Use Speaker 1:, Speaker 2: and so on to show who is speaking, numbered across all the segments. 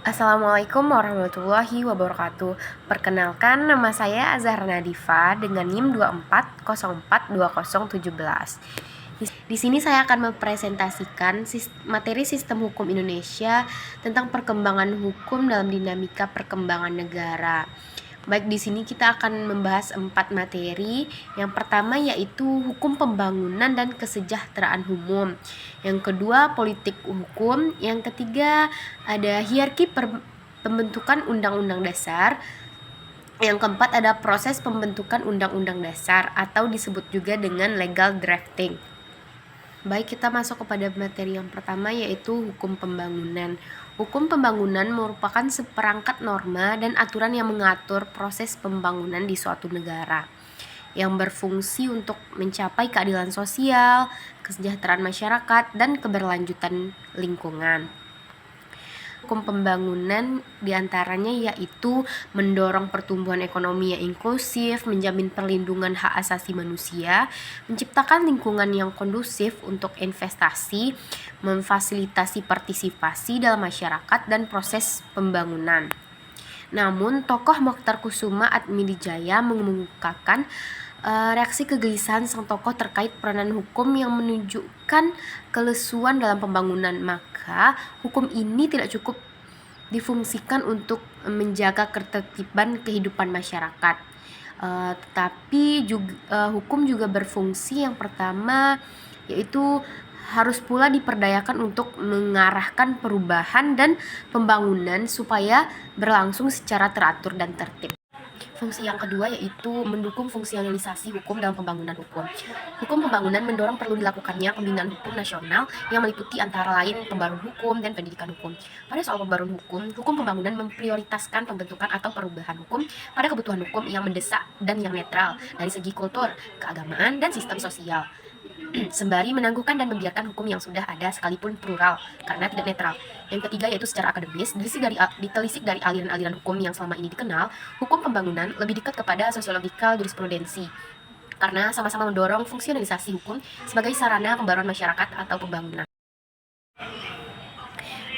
Speaker 1: Assalamualaikum warahmatullahi wabarakatuh. Perkenalkan, nama saya Azhar Nadifa dengan NIM 24042017. Di sini saya akan mempresentasikan materi Sistem Hukum Indonesia tentang perkembangan hukum dalam dinamika perkembangan negara. Baik, di sini kita akan membahas 4 materi. Yang pertama yaitu hukum pembangunan dan kesejahteraan umum. Yang kedua, politik hukum. Yang ketiga, ada hierarki pembentukan undang-undang dasar. Yang keempat, ada proses pembentukan undang-undang dasar atau disebut juga dengan legal drafting. Baik, kita masuk kepada materi yang pertama yaitu hukum pembangunan. Hukum pembangunan merupakan seperangkat norma dan aturan yang mengatur proses pembangunan di suatu negara yang berfungsi untuk mencapai keadilan sosial, kesejahteraan masyarakat, dan keberlanjutan lingkungan. Hukum pembangunan diantaranya yaitu mendorong pertumbuhan ekonomi yang inklusif, menjamin perlindungan hak asasi manusia, menciptakan lingkungan yang kondusif untuk investasi, memfasilitasi partisipasi dalam masyarakat dan proses pembangunan. Namun, tokoh Mokhtar Kusuma Atmilijaya mengemukakan reaksi kegelisahan sang tokoh terkait peranan hukum yang menunjukkan kelesuan dalam pembangunan. Maka, hukum ini tidak cukup difungsikan untuk menjaga ketertiban kehidupan masyarakat. Tetapi hukum juga berfungsi yang pertama yaitu harus pula diperdayakan untuk mengarahkan perubahan dan pembangunan supaya berlangsung secara teratur dan tertib. Fungsi yang kedua yaitu mendukung fungsionalisasi hukum dalam pembangunan hukum. Hukum pembangunan mendorong perlu dilakukannya pembinaan hukum nasional yang meliputi antara lain pembaruan hukum dan pendidikan hukum. Pada soal pembaruan hukum pembangunan memprioritaskan pembentukan atau perubahan hukum pada kebutuhan hukum yang mendesak dan yang netral dari segi kultur, keagamaan, dan sistem sosial. Sembari menangguhkan dan membiarkan hukum yang sudah ada sekalipun plural karena tidak netral. Yang ketiga yaitu secara akademis, ditelisik dari aliran-aliran hukum yang selama ini dikenal, hukum pembangunan lebih dekat kepada sosiologikal jurisprudensi karena sama-sama mendorong fungsionalisasi hukum sebagai sarana pembaruan masyarakat atau pembangunan.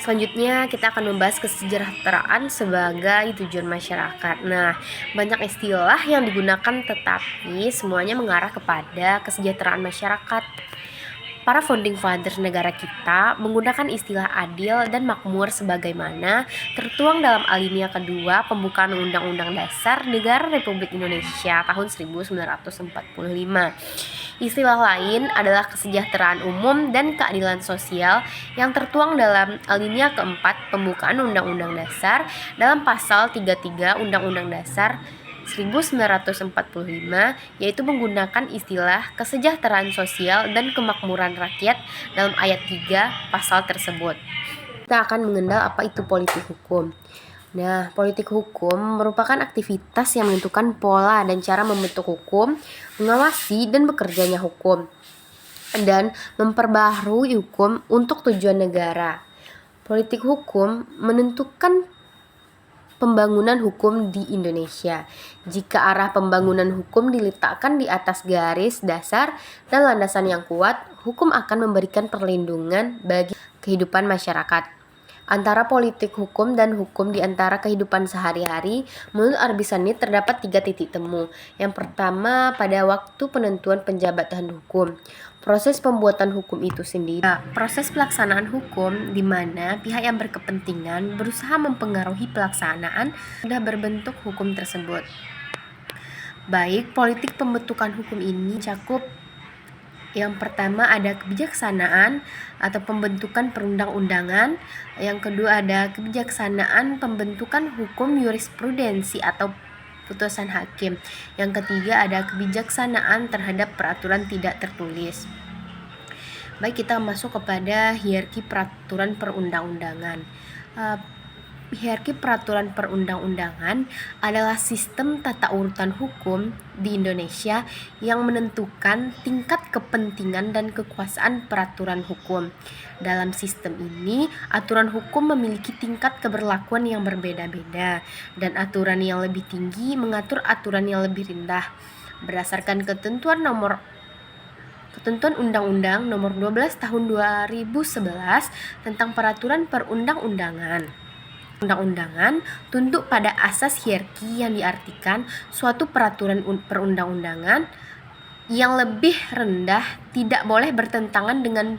Speaker 1: Selanjutnya kita akan membahas kesejahteraan sebagai tujuan masyarakat. Nah, banyak istilah yang digunakan tetapi semuanya mengarah kepada kesejahteraan masyarakat. Para founding fathers negara kita menggunakan istilah adil dan makmur sebagaimana tertuang dalam alinea kedua pembukaan Undang-Undang Dasar Negara Republik Indonesia tahun 1945. Istilah lain adalah kesejahteraan umum dan keadilan sosial yang tertuang dalam alinea keempat pembukaan Undang-Undang Dasar dalam pasal 33 Undang-Undang Dasar 1945, yaitu menggunakan istilah kesejahteraan sosial dan kemakmuran rakyat dalam ayat 3 pasal tersebut. Kita akan mengenal apa itu politik hukum. Nah, politik hukum merupakan aktivitas yang menentukan pola dan cara membentuk hukum, mengawasi dan bekerjanya hukum, dan memperbaharui hukum untuk tujuan negara. Politik hukum menentukan pembangunan hukum di Indonesia. Jika arah pembangunan hukum diletakkan di atas garis dasar dan landasan yang kuat, hukum akan memberikan perlindungan bagi kehidupan masyarakat. Antara politik hukum dan hukum di antara kehidupan sehari-hari, menurut Arbisani terdapat 3 titik temu. Yang pertama, pada waktu penentuan penjabatan hukum. Proses pembuatan hukum itu sendiri. Proses pelaksanaan hukum di mana pihak yang berkepentingan berusaha mempengaruhi pelaksanaan sudah berbentuk hukum tersebut. Baik, politik pembentukan hukum ini cakup yang pertama ada kebijaksanaan atau pembentukan perundang-undangan. Yang kedua ada kebijaksanaan pembentukan hukum jurisprudensi atau putusan hakim. Yang ketiga ada kebijaksanaan terhadap peraturan tidak tertulis. Baik, kita masuk kepada hierarki peraturan perundang-undangan. Hierarki peraturan perundang-undangan adalah sistem tata urutan hukum di Indonesia yang menentukan tingkat kepentingan dan kekuasaan peraturan hukum. Dalam sistem ini, aturan hukum memiliki tingkat keberlakuan yang berbeda-beda, dan aturan yang lebih tinggi mengatur aturan yang lebih rendah. Berdasarkan ketentuan Undang-Undang Nomor 12 Tahun 2011 tentang Peraturan Perundang-Undangan. Undang-undangan tunduk pada asas hierarki yang diartikan suatu peraturan perundang-undangan yang lebih rendah tidak boleh bertentangan dengan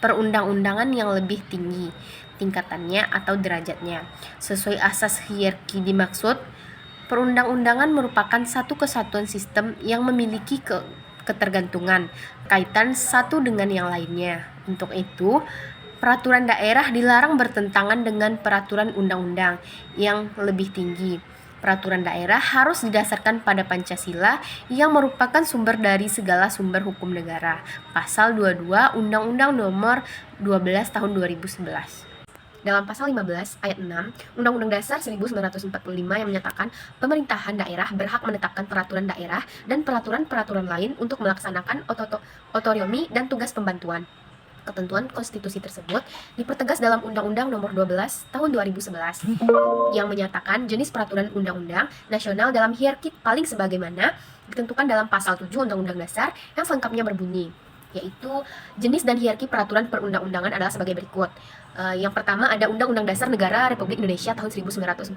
Speaker 1: perundang-undangan yang lebih tinggi tingkatannya atau derajatnya. Sesuai asas hierarki dimaksud, perundang-undangan merupakan satu kesatuan sistem yang memiliki ketergantungan, kaitan satu dengan yang lainnya. Untuk itu, peraturan daerah dilarang bertentangan dengan peraturan undang-undang yang lebih tinggi. Peraturan daerah harus didasarkan pada Pancasila yang merupakan sumber dari segala sumber hukum negara. Pasal 22 Undang-Undang Nomor 12 Tahun 2011. Dalam pasal 15 ayat 6 Undang-Undang Dasar 1945 yang menyatakan pemerintahan daerah berhak menetapkan peraturan daerah dan peraturan-peraturan lain untuk melaksanakan otonomi dan tugas pembantuan. Ketentuan konstitusi tersebut dipertegas dalam Undang-Undang Nomor 12 Tahun 2011 yang menyatakan jenis peraturan undang-undang nasional dalam hierarki paling sebagaimana ditentukan dalam pasal 7 Undang-Undang Dasar yang selengkapnya berbunyi, yaitu jenis dan hierarki peraturan perundang-undangan adalah sebagai berikut. Yang pertama ada Undang-Undang Dasar Negara Republik Indonesia tahun 1945.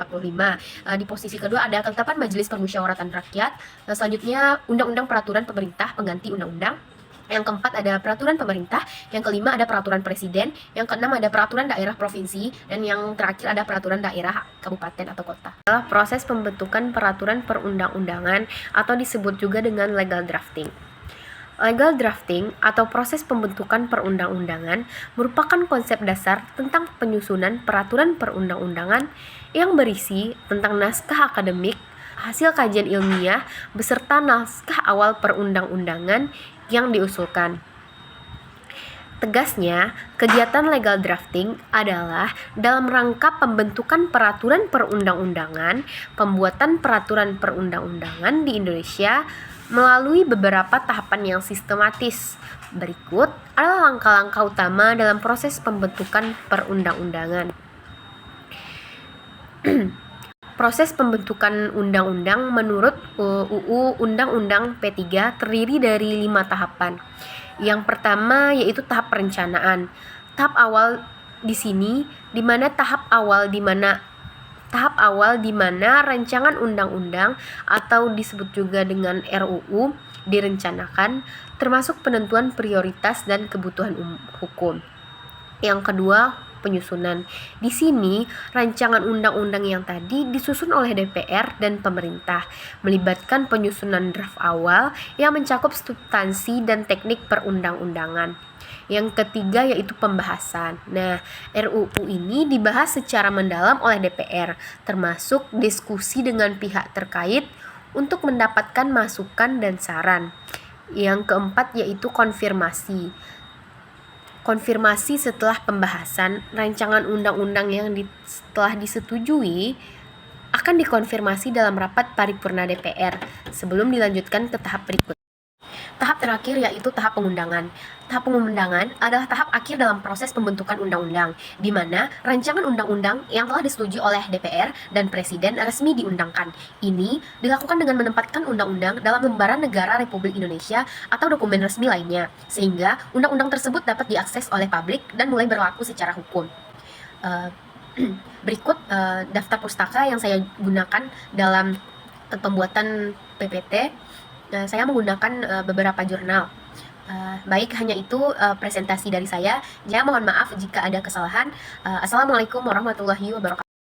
Speaker 1: Di posisi kedua ada Ketetapan Majelis Permusyawaratan Rakyat. Selanjutnya Undang-Undang Peraturan Pemerintah pengganti Undang-Undang. Yang keempat ada peraturan pemerintah, yang kelima ada peraturan presiden, yang keenam ada peraturan daerah provinsi, dan yang terakhir ada peraturan daerah kabupaten atau kota. Adalah proses pembentukan peraturan perundang-undangan atau disebut juga dengan legal drafting. Legal drafting atau proses pembentukan perundang-undangan merupakan konsep dasar tentang penyusunan peraturan perundang-undangan yang berisi tentang naskah akademik, hasil kajian ilmiah, beserta naskah awal perundang-undangan yang diusulkan. Tegasnya, kegiatan legal drafting adalah dalam rangka pembentukan peraturan perundang-undangan, pembuatan peraturan perundang-undangan di Indonesia melalui beberapa tahapan yang sistematis. Berikut adalah langkah-langkah utama dalam proses pembentukan perundang-undangan. Proses pembentukan undang-undang menurut UU Undang-Undang P3 terdiri dari 5 tahapan. Yang pertama yaitu tahap perencanaan. Tahap awal di sini tahap awal di mana rancangan undang-undang atau disebut juga dengan RUU direncanakan, termasuk penentuan prioritas dan kebutuhan hukum. Yang kedua, penyusunan. Di sini, rancangan undang-undang yang tadi disusun oleh DPR dan pemerintah, melibatkan penyusunan draft awal yang mencakup substansi dan teknik perundang-undangan. Yang ketiga yaitu pembahasan. Nah, RUU ini dibahas secara mendalam oleh DPR, termasuk diskusi dengan pihak terkait untuk mendapatkan masukan dan saran. Yang keempat yaitu konfirmasi. Konfirmasi setelah pembahasan, rancangan undang-undang yang telah disetujui akan dikonfirmasi dalam rapat paripurna DPR sebelum dilanjutkan ke tahap berikut. Tahap terakhir yaitu tahap pengundangan. Tahap pengundangan adalah tahap akhir dalam proses pembentukan undang-undang, di mana rancangan undang-undang yang telah disetujui oleh DPR dan Presiden resmi diundangkan. Ini dilakukan dengan menempatkan undang-undang dalam lembaran negara Republik Indonesia atau dokumen resmi lainnya, sehingga undang-undang tersebut dapat diakses oleh publik dan mulai berlaku secara hukum. Berikut daftar pustaka yang saya gunakan dalam pembuatan PPT. Saya menggunakan beberapa jurnal. Baik, hanya itu presentasi dari saya. Mohon maaf jika ada kesalahan. Assalamualaikum warahmatullahi wabarakatuh.